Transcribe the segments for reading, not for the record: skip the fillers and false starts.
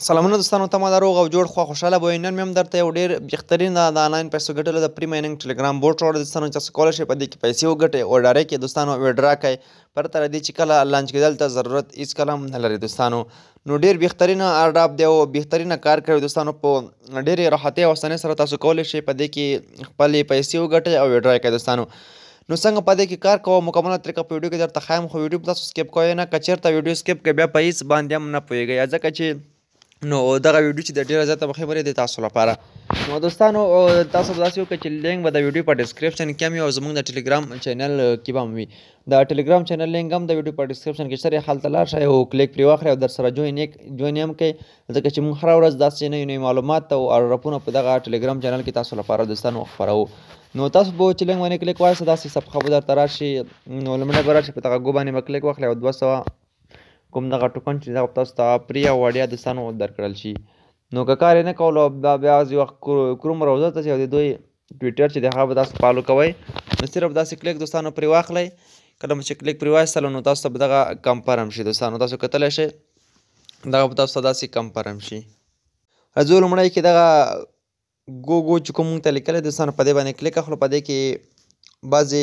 سلامونه دوستانو، ته ما دا روغ او جوړ خوا خوشحاله به نن مې هم درته یو ډېر بهترین د آنلاین پیسو ګټلو د پري مایننګ ټلګرام بوټ راوړی دوستانو، چې تاسو کولی شئ په دې کې پیسې وګټئ او ډایرکټ یې دوستانو ویډرا کړئ پرته له دې چې کله لانچ کېدل ته ضرورت هېڅکله هم نه لري دوستانو. نو ډېر بهترینه اډاپ دی او بهترینه کار کوي دوستانو. په ډېرې راحتۍ او اسانۍ سره تاسو کولی شئ په دې کې خپلې پیسې وګټئ او ویډرا کړئ دوستانو. نو څنګه په دې کې کار کوو مکمله طریقه په ویډیو کې درته ښایم، خو ویډیو تاسو سکیپ کوئ نه. که چېرته ویډیو سکیپ کوئ بیا په هېڅ باندې هم نه پوهېږئ، ځکه چې نو دغه ویډیو چې د ډېره زیاته مخبرې د تاسو لپاره. نو دوستانو تاسو به داسې وکړئ چې لینک به د ویډیو په ډسکرپشن کې هم وي او زموږ د ټلګرام چینل کې به هم وي. د ټلګرام چینل لینک هم د ویډیو په ډسکرپشن کې شته، هلته لاړ شئ او کلیک پرې واخلئ او درسره جوین هم کړئ، ځکه چې موږ هره ورځ داسې نوي معلومات او رپونه په دغه ټلګرام چینل کې تاسو لپاره دوستانو خپروو. نو تاسو به چې لینک باندې کلیک وایاست داسې صفحه به درته راشي. نو لومړی به راشي په دغه ګو باندې به کلیک واخلئ او 200 کوم دغه ټوکن چې دغه تاسو ته پري او وړیا دوستانو درکړل شي. نو که کار یې نه کولو بیا بعضې وخت کروم براوزر ته ځئ او د دوی ټویټر چې دی هغه به تاسو فالو کوئ. نو صرف داسې کلیک دوستانو پرې واخلئ. کله مو چې کلیک پرې واخیستلو نو تاسو ته به دغه کمفرم شي دوستانو، تاسو کتلی شئ دغه به تاسو ته داسې کمفرم شي. راځو لومړی کې دغه ګو چې کوم مونږ ته لیکلی دوستانو په دې باندې کلیک اخلو. په دې کې بعضې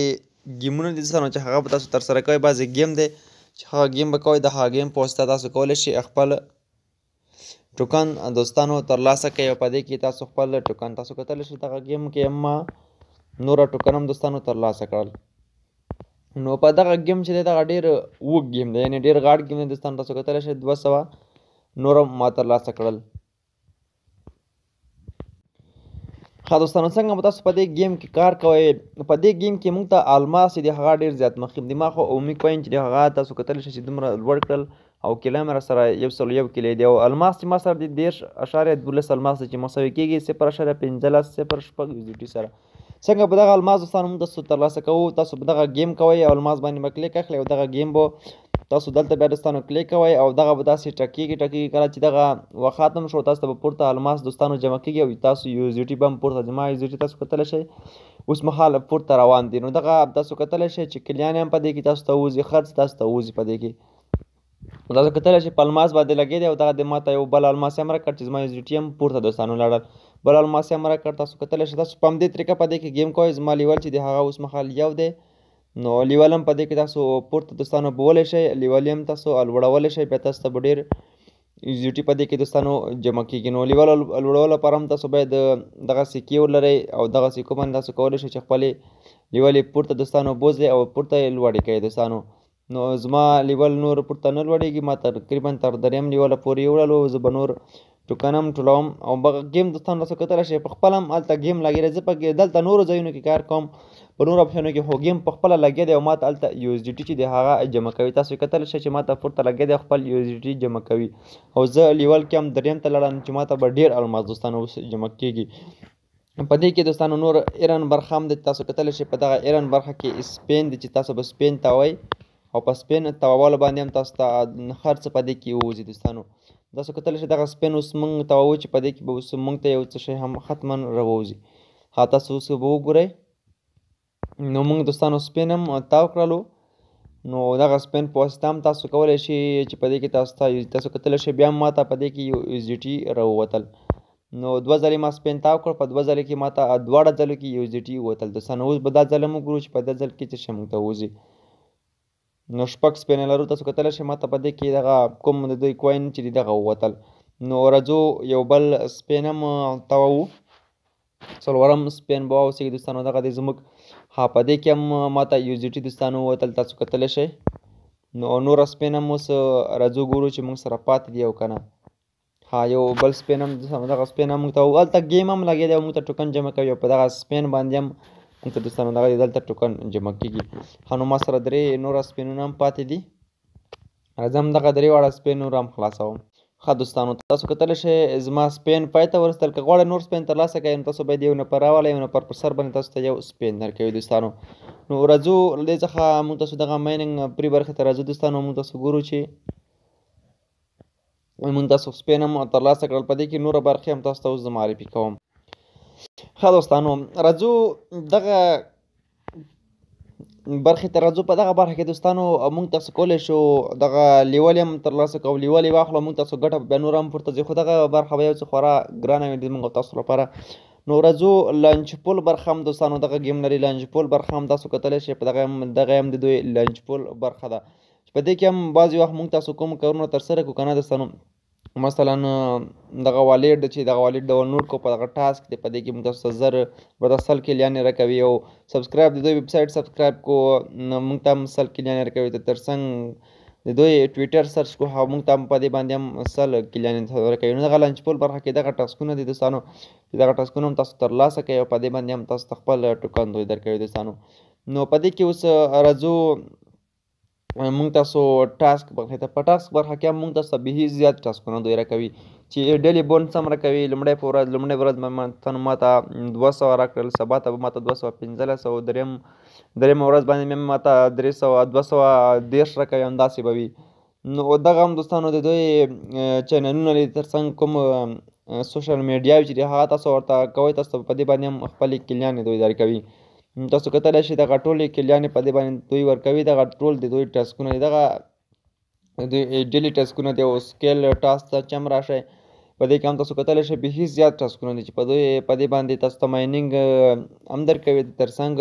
ګیمونه دي دوستانو چې هغه به تاسو ترسره کوئ. بعضې گیم دی چې هغه گیم به کوئ، د هغه گیم په واسطه تاسو کولی شئ خپل ټوکن دوستانو ترلاسه کوئ او په دې کې تاسو خپل ټوکن تاسو کتلی شئ دغه گیم کې ما نوره ټوکن هم دوستانو ترلاسه کړل. نو په دغه گیم چې دی دغه ډېر اوږد گیم دی، یعنې ډېر غاټ گیم دی دوستانو، تاسو کتلی شئ 200 نور هم ما ترلاسه کړل. ښه دوستانو څنګه به تاسو په دې گیم کې کار کوئ. په دې گیم کې موږ ته الماس چې دی هغه ډېر زیات مخکې دی. ما خو اومي کوین چې دی هغه تاسو کتلی شئ چې دومره لوړ کړل او کیله مې راسره 101 کیلې دی او الماس چې ما سره دی 10.12 الماس دی چې مساوي کېږي 0.15 0.6 USDT سره. څنګه به دغه الماس دوستانو موږ تاسو ترلاسه کوو، تاسو به دغه گیم کوئ او الماس باندې به کلیک اخلئ او دغه گیم به تاسو دلته بیا دوستانو کلیک کوئ او دغه به داسې ټکېږي. کله چې دغه وخت ختم شو تاسو ته به پورته الماس دوستانو جمع کېږي او تاسو USDT به هم پورته زما USDT تاسو کتلی شئ اوس مهال پورته روان دي. نو دغه تاسو کتلی شئ چې کلیان هم په دې کې تاسو ته وځي، خرڅ تاسو ته وځي په دې کې. تاسو کتلی شئ په الماس باندې لګېدی او دغه د ماته یو بل الماس یې هم راکړ چې زما USDT هم پورته دوستانو لاړل، بل الماس یې هم راکړ. تاسو کتلی شئ تاسو په همدې طریقه په دې کې گیم کوئ. زما لیول چې دی هغه اوس مهال 1 دی، نو لیول هم په دې کې تاسو پورته دوستانو بولی شئ، لیول هم تاسو لوړولی شئ، بیا تاسو ته به ډېر USDT په دې کې دوستانو جمع کېږي. نو لیول لوړولو لپاره هم تاسو باید دغه سکې ولرئ او دغه سکو باندې تاسو کولی شئ چې خپلې لیول یې پورته دوستانو بوځئ او پورته یې لوړې کوئ دوستانو. نو زما لیول نور پورته نه لوړېږي، ما تقریبا تر 3 لیوله پورې وړلو، زه به نور ټوکن هم ټولوم او گیم دوستانو تاسو کتلی شئ په خپله هم هلته گیم لګېدی. زه په دلته نورو ځایونو کې کار کوم په نورو اپشنو کې، خو گیم په خپله لګېدی او ما ته هلته USDT چې دی هغه جمع کوي. تاسو کتلی شئ چې ما ته پورته لګېدی خپل USDT جمع کوي او زه لیول کې هم 3 ته لاړم چې ما ته به ډېر الماس دوستانو اوس جمع کېږي. په دې کې دوستانو نور ایرن برخه هم دی، تاسو کتلی شئ په دغه ایرن برخه کې سپین دی چې تاسو به سپین تاوئ او په سپین تاوولو باندې هم تاسو ته خرڅ په دې کې ووځي دوستانو. تاسو کتلی شئ دغه سپین اوس موږ تاوو چې په دې کې به اوس موږ ته یو څه شی هم حتما راووځي. ها تاسو اوس به وګورئ. نو موږ دوستانو سپین هم تاو کړلو. نو دغه سپین په واسطه هم تاسو کولی شئ چې په دې کې تاسو کتلی شئ بیا هم ما ته په دې کې USDT راووتل. نو 2 ځلې ما سپین تاو کړ، په 2 ځلې کې ما ته دواړه ځلو کې USDT ووتل دوستانو. اوس به دا ځل هم وګورو چې په دا ځل کې څه شی موږ ته وځي. نو 6 سپینې لرو، تاسو کتلی شئ ما ته په دې کې دغه کوم د دوی کوین چې دی دغه ووتل. نو راځو یو بل سپین هم تاوو، څلورم سپین به واوسېږي دوستانو، دغه دی زموږ. ها په دې کې هم ما ته USDT دوستانو ووتل، تاسو کتلی شئ. نو نوره سپین هم اوس راځو ګورو چې موږ سره پاتې دی او که نه. ها یو بل سپین هم دغه سپین هم موږ ته هلته گیم هم لګېدی او موږ ته ټوکن جمع کوي او په دغه سپین باندې هم موږ ته دوستانو دغه دلته ټوکن جمع کېږي. ها نو ما سره 3 نوره سپینونه هم پاتې دي، راځم دغه 3 واړه سپین نور هم خلاصوم. ښه دوستانو تاسو کتلی شئ زما سپین پای ته ورسېدل. که غواړئ نور سپین ترلاسه کړئ نو تاسو باید یو نفر راولئ، یو نفر پر سر باندې تاسو ته یو سپین درکوي دوستانو. نو راځو له دې څخه موږ تاسو دغه مایننګ پري برخې ته راځو دوستانو. موږ تاسو ګورو چې موږ تاسو سپین هم ترلاسه کړل، په دې کې نوره برخې هم تاسو ته اوس زه معرفي کوم. ښه دوستانو راځو دغه برخې ته راځو. په دغه برخه کې دوستانو موږ تاسو کولی شو دغه لیول هم ترلاسه کوو، لیول یې واخلو، موږ تاسو ګټه بیا نور هم پورته ځي، خو دغه برخه به یو څه خورا ګرانه وي موږ او تاسو لپاره. نو راځو لانچ پول برخه هم دوستانو دغه گیم لري. لانچ پول برخه هم تاسو کتلی شئ، په دغه هم د دوی لانچ پول برخه ده چې په دې کې هم بعضې وخت موږ تاسو کوم کارونه ترسره کړو که نه دوستانو، مثلا دغه والیډ چې دغه والیډ ډاونلوډ کو په دغه ټاسک دی، په دې کې موږ تاسو ته 1000 کلیانې راکوي، او سبسکرایب د دوی ویب سایټ سبسکرایب کو موږ ته هم 100 کلیانې راکوي. د ترڅنګ د دوی ټویټر سرچ کو موږ ته هم په دې باندې هم 100 کلیانې راکوي. نو دغه لانچ پول برخه کې دغه ټاسکونه دي دوستانو چې دغه ټاسکونه هم تاسو ترلاسه کوئ او په دې باندې هم تاسو ته خپل ټوکن دوی درکوي دوستانو. نو په دې کې اوس راځو موږ تاسو ټاسک برخې ته. په ټاسک برخه کې هم موږ تاسو ته بهي زیات ټاسکونه دوی راکوي چې ډیلي بونس هم راکوي. لومړۍ ورځ ماته 200 راکړل، سبا ته به ماته 215، او درېیمه ورځ باندې مې ماته 210 راکوي، همداسې به وي. نو دغه هم دوستانو د دوی چینلونه دي، ترڅنګ کوم سوشل میډیا چې دی هغه تاسو ورته کوئ، تاسو په دې باندې هم خپلې کلیانې دوی درکوي. تاسو کتلی شئ دغه ټولې کلیانې په دې باندې دوی ورکوي. دغه ټول د دوی ټاسکونه دي، دغه دوی ډیلي ټاسکونه دي او سکیل ټاسک ته چې هم راشئ په دې کې هم تاسو کتلی شئ بهي زیات ټاسکونه دي چې په دې باندې تاسو ته مایننګ هم درکوي، ترڅنګ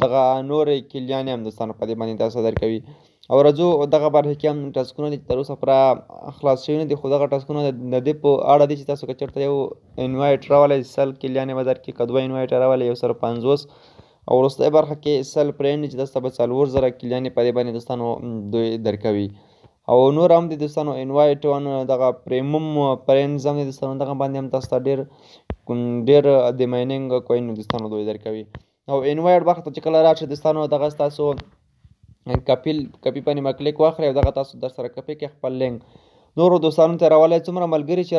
دغه نورې کلیانې هم دوستانو په دې باندې تاسو درکوي. او راځو دغه برخه کې هم ټاسکونه دي چې تر اوسه پوره خلاص شوي نه دي، خو دغه ټاسکونه د دې په اړه دي چې تاسو که چېرته یو انوایټ راولی 100 کلیانې به درکړي، که 2 انوایټ راولی 150، او وروستۍ برخه کې 100 فرینډ چې تاسو ته به 4000 کلیانې په دې باندې دوستانو دوی درکوي. او نور هم دي دوستانو انوایټ دغه پریمیم فرینډز هم دي دوستانو، دغه باندې هم تاسو ته ډېر د مایننګ کوین دوستانو دوی درکوي. او انوایټ برخه ته چې کله راشئ دوستانو، دغه ستاسو کپي باندې به کلیک واخلئ او دغه تاسو در سره کپي کړئ خپل لینک نورو دوستانو ته راولئ. څومره ملګري چې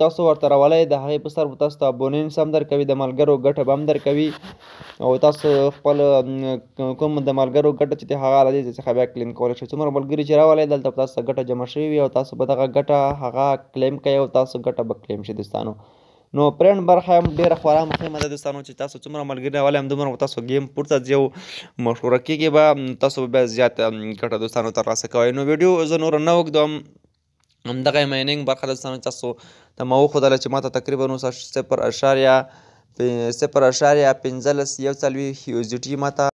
تاسو ورته راولئ د هغې په سر به تاسو ته ابونینس هم درکوي، د ملګرو ګټه به هم درکوي، او تاسو خپل کوم د ملګرو ګټه چې دی هغه له دې څخه بیا کلیم کولی شئ. څومره ملګري چې راولئ دلته به تاسو ته ګټه جمع شوې وي او تاسو به دغه ګټه هغه کلیم کوئ او تاسو ګټه به کلیم شي دوستانو. نو فرینډ برخه هم ډېره خورا مهمه ده دوستانو چې تاسو څومره ملګري راولئ همدومره به تاسو ګیم پورته ځي او مشهوره کېږي به، تاسو به بیا زیات ګټه دوستانو ترلاسه کوئ. نو ویډیو زه نوره نه اوږدوم، همدغه مایننګ برخه دوستانو تاسو ته ما وښودله چې ما ته تقریبا 0.0.15 USDT ما ته